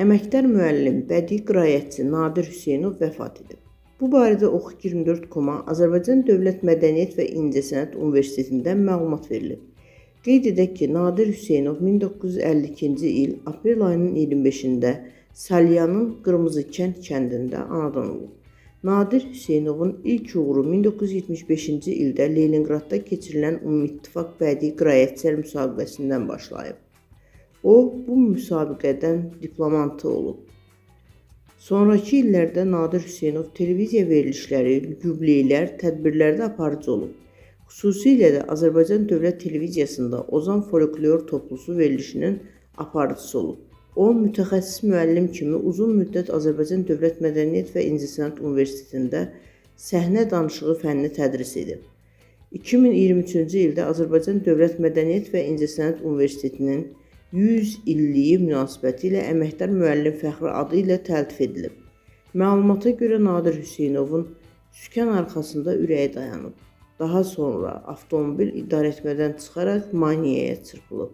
Əməkdar müəllim, bədii qiraətçi Nadir Hüseynov vəfat edib. Bu barədə Oxu24.com-a Azərbaycan Dövlət Mədəniyyət və İncəsənət Universitetindən məlumat verilib. Qeyd edək ki, Nadir Hüseynov 1952-ci il aprel ayının 25-də Salyanın Qırmızıkənd kəndində anadan olub. Nadir Hüseynovun ilk uğuru 1975-ci ildə Leninqradda keçirilən Ümumİttifaq Bədii Qiraətçilər müsabiqəsindən başlayıb. O, bu müsabiqədən diplomantı olub. Sonrakı illərdə Nadir Hüseynov televiziya verilişləri, yubileylər, tədbirlərdə aparıcı olub. Xüsusilə də Azərbaycan Dövlət Televiziyasında Ozan Folklor Toplusu verilişinin aparıcısı olub. O, mütəxəssis müəllim kimi uzun müddət Azərbaycan Dövlət Mədəniyyət və İncəsənət Universitetində səhnə danışığı fənni tədris edib. 2023-cü ildə Azərbaycan Dövlət Mədəniyyət və İncəsənət Universitetinin 100 illiyi münasibəti ilə əməkdar müəllim fəxri adı ilə təltif edilib. Məlumata görə Nadir Hüseynovun sükan arxasında ürəyi dayanıb. Daha sonra avtomobil idarəetmədən çıxaraq maneəyə çırpılıb.